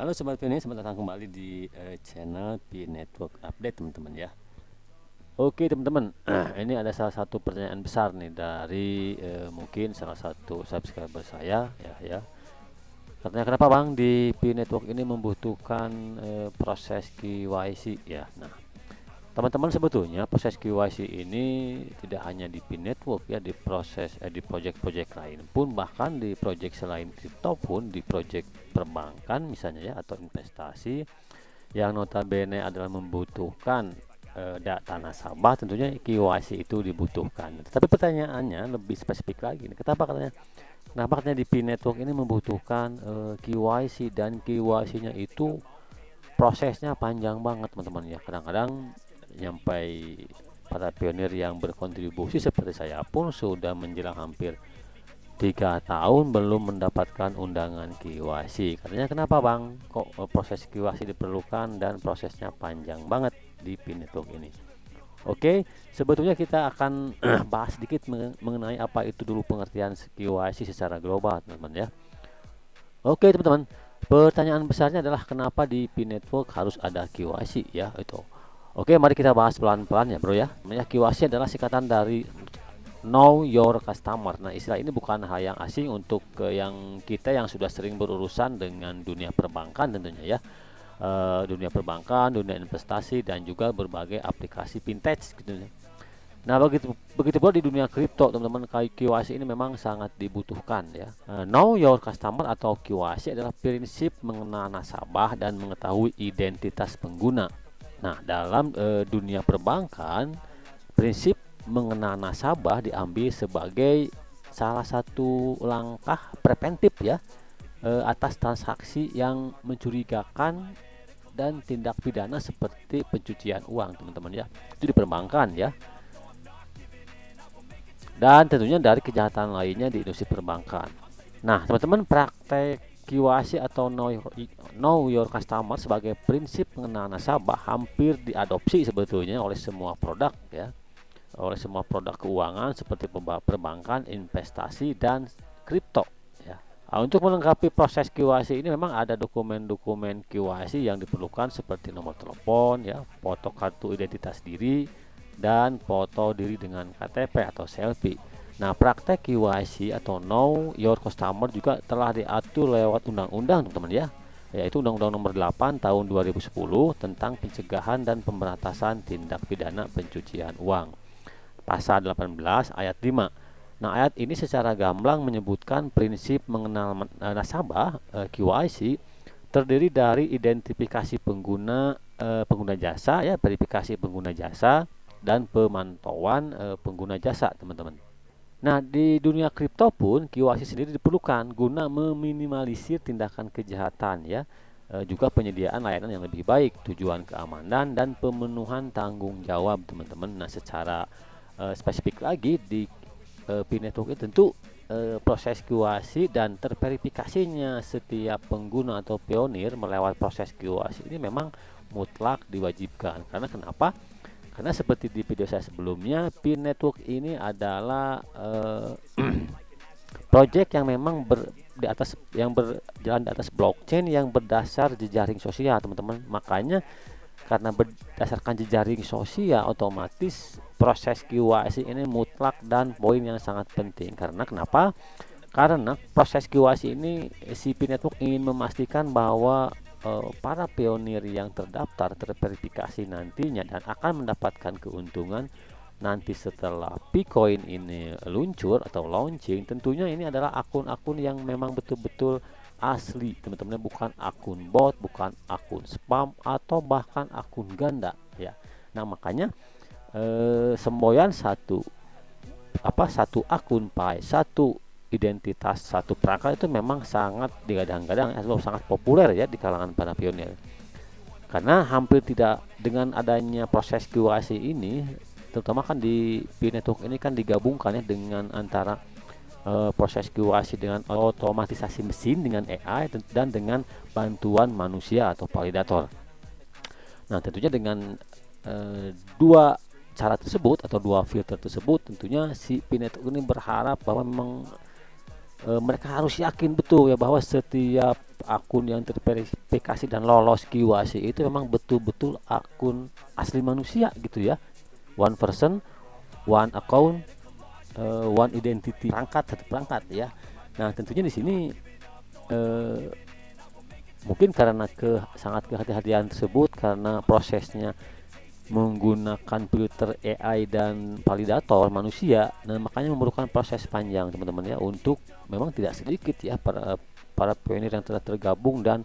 Halo Sobat Pioneer, selamat datang kembali di channel P Network Update teman-teman ya. Oke teman-teman, ini ada salah satu pertanyaan besar nih dari mungkin salah satu subscriber saya ya. Katanya kenapa Bang di P Network ini membutuhkan proses KYC ya. Nah, teman-teman sebetulnya proses KYC ini tidak hanya di P Network ya, di di project-project lain pun, bahkan di project selain kripto pun, di project perbankan misalnya ya, atau investasi yang notabene adalah membutuhkan data nasabah, tentunya KYC itu dibutuhkan. Tapi pertanyaannya lebih spesifik lagi nih, kenapa katanya di P Network ini membutuhkan KYC, dan KYC-nya itu prosesnya panjang banget teman-teman ya. Kadang-kadang nyampai para pionir yang berkontribusi seperti saya pun sudah menjelang hampir 3 tahun belum mendapatkan undangan KYC. Katanya kenapa Bang kok proses KYC diperlukan dan prosesnya panjang banget di P Network ini. Oke, sebetulnya kita akan bahas sedikit mengenai apa itu dulu pengertian KYC secara global teman-teman ya. Oke teman-teman, pertanyaan besarnya adalah kenapa di P Network harus ada KYC ya itu. Oke, mari kita bahas pelan-pelan ya bro ya. Namanya KYC adalah singkatan dari Know Your Customer. Nah, istilah ini bukan hal yang asing untuk yang kita yang sudah sering berurusan dengan dunia perbankan tentunya ya. Dunia perbankan, dunia investasi, dan juga berbagai aplikasi fintech gitu ya. Nah, begitu pula di dunia kripto, teman-teman, KYC ini memang sangat dibutuhkan ya. Know Your Customer atau KYC adalah prinsip mengenal nasabah dan mengetahui identitas pengguna. Nah, dalam dunia perbankan, prinsip mengenal nasabah diambil sebagai salah satu langkah preventif ya, atas transaksi yang mencurigakan dan tindak pidana seperti pencucian uang, teman-teman ya. Itu di perbankan ya. Dan tentunya dari kejahatan lainnya di industri perbankan. Nah, teman-teman, praktek KYC atau know your customer sebagai prinsip mengenal nasabah hampir diadopsi sebetulnya oleh semua produk ya, oleh semua produk keuangan seperti perbankan, investasi, dan kripto ya. Nah, untuk melengkapi proses KYC ini memang ada dokumen-dokumen KYC yang diperlukan seperti nomor telepon ya, foto kartu identitas diri, dan foto diri dengan KTP atau selfie. Nah, praktek KYC atau Know Your Customer juga telah diatur lewat undang-undang teman-teman ya, yaitu Undang-Undang Nomor 8 Tahun 2010 tentang pencegahan dan pemberantasan tindak pidana pencucian uang. Pasal 18 ayat 5. Nah, ayat ini secara gamblang menyebutkan prinsip mengenal nasabah KYC terdiri dari identifikasi pengguna jasa ya, verifikasi pengguna jasa, dan pemantauan pengguna jasa, teman-teman. Nah, di dunia kripto pun KYC sendiri diperlukan guna meminimalisir tindakan kejahatan ya, juga penyediaan layanan yang lebih baik, tujuan keamanan, dan pemenuhan tanggung jawab, teman-teman. Nah, secara spesifik lagi di P Network itu tentu proses KYC dan terverifikasinya setiap pengguna atau pionir melewati proses KYC ini memang mutlak diwajibkan. Karena kenapa? Karena seperti di video saya sebelumnya, P Network ini adalah project yang memang berjalan di atas blockchain yang berdasar jejaring sosial, teman-teman. Makanya karena berdasarkan jejaring sosial, otomatis proses KYC ini mutlak dan poin yang sangat penting. Karena kenapa? Karena proses KYC ini si P Network ingin memastikan bahwa para pionir yang terdaftar terverifikasi nantinya dan akan mendapatkan keuntungan nanti setelah Bitcoin ini luncur atau launching. Tentunya ini adalah akun-akun yang memang betul-betul asli, teman-teman, bukan akun bot, bukan akun spam, atau bahkan akun ganda ya. Nah, makanya semboyan satu akun Pi, satu identitas, satu perangkat itu memang sangat digadang-gadang atau sangat populer ya di kalangan para pionir. Karena hampir tidak, dengan adanya proses KYC ini, terutama kan di P Network ini kan digabungkan ya dengan antara proses KYC dengan otomatisasi mesin dengan AI dan dengan bantuan manusia atau validator. Nah, tentunya dengan dua cara tersebut atau dua filter tersebut, tentunya si P Network ini berharap bahwa memang mereka harus yakin betul ya bahwa setiap akun yang terverifikasi dan lolos KYC itu memang betul-betul akun asli manusia gitu ya, one person one account, one identity, satu perangkat ya. Nah tentunya di sini mungkin karena sangat kehati-hatian tersebut, karena prosesnya menggunakan filter AI dan validator manusia, dan makanya memerlukan proses panjang teman-teman ya, untuk memang tidak sedikit ya para pionir yang telah tergabung dan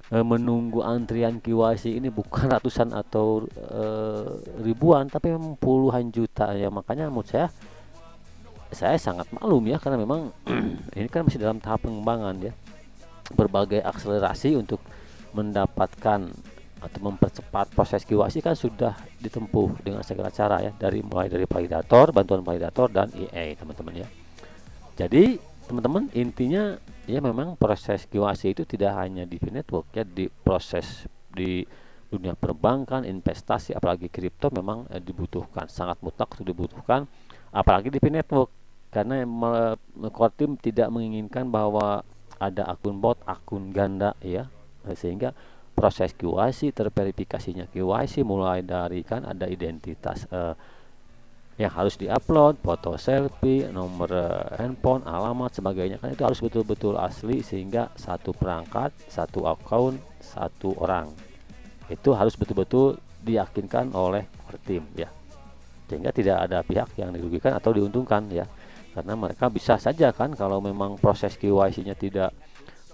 menunggu antrian KYC ini bukan ratusan atau ribuan, tapi memang puluhan juta ya. Makanya menurut saya sangat maklum ya, karena memang ini kan masih dalam tahap pengembangan ya. Berbagai akselerasi untuk mendapatkan atau mempercepat proses KYC kan sudah ditempuh dengan segala cara ya, mulai dari validator, bantuan validator dan AI teman-teman ya. Jadi teman-teman intinya ya, memang proses KYC itu tidak hanya di network ya, di proses di dunia perbankan, investasi, apalagi kripto memang dibutuhkan, sangat mutlak untuk dibutuhkan, apalagi di network, karena core team tidak menginginkan bahwa ada akun bot, akun ganda ya, sehingga proses KYC, terverifikasinya KYC mulai dari kan ada identitas yang harus diupload, foto selfie, nomor handphone, alamat, sebagainya kan, itu harus betul-betul asli, sehingga satu perangkat, satu akun, satu orang itu harus betul-betul diyakinkan oleh core team ya, sehingga tidak ada pihak yang dirugikan atau diuntungkan ya. Karena mereka bisa saja kan, kalau memang proses KYC-nya tidak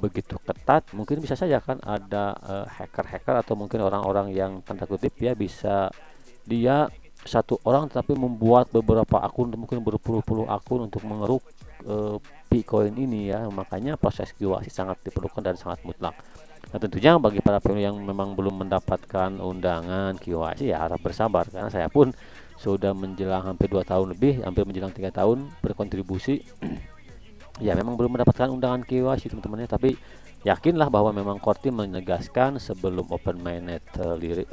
begitu ketat, mungkin bisa saja kan ada hacker-hacker atau mungkin orang-orang yang tanda kutip ya, bisa dia satu orang tapi membuat beberapa akun, mungkin berpuluh-puluh akun untuk mengeruk Bitcoin ini ya. Makanya proses KYC sangat diperlukan dan sangat mutlak. Nah tentunya bagi para pionir yang memang belum mendapatkan undangan KYC ya, harap bersabar, karena saya pun sudah menjelang hampir 2 tahun lebih, hampir menjelang 3 tahun berkontribusi ya, memang belum mendapatkan undangan KYC teman-teman ya. Tapi yakinlah bahwa memang core team menegaskan sebelum open mainnet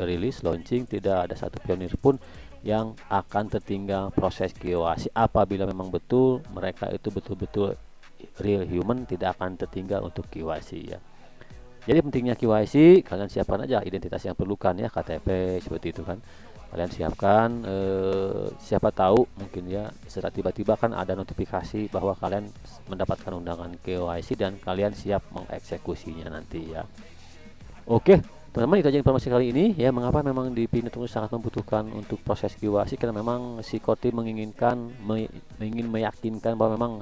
rilis launching, tidak ada satu pionir pun yang akan tertinggal proses KYC. Apabila memang betul mereka itu betul-betul real human, tidak akan tertinggal untuk KYC ya. Jadi pentingnya KYC, kalian siapkan aja identitas yang perlukan ya, KTP seperti itu kan. Kalian siapkan, siapa tahu mungkin ya, setelah tiba-tiba kan ada notifikasi bahwa kalian mendapatkan undangan KYC dan kalian siap mengeksekusinya nanti ya. Oke teman-teman, itu aja informasi kali ini ya, mengapa memang di Network sangat membutuhkan untuk proses KYC, karena memang si core team ingin meyakinkan bahwa memang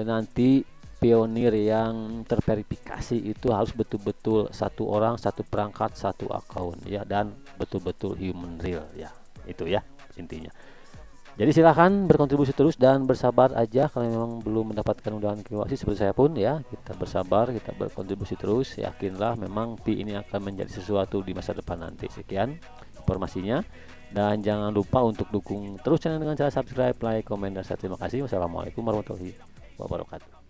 nanti pionir yang terverifikasi itu harus betul-betul satu orang, satu perangkat, satu akun ya, dan betul-betul human real ya, itu ya intinya. Jadi silahkan berkontribusi terus dan bersabar aja kalau memang belum mendapatkan undangan KYC, seperti saya pun ya. Kita bersabar, kita berkontribusi terus, yakinlah memang Pi ini akan menjadi sesuatu di masa depan nanti. Sekian informasinya, dan jangan lupa untuk dukung terus channel dengan cara subscribe, like, komen, dan share. Terima kasih. Wassalamualaikum warahmatullahi wabarakatuh.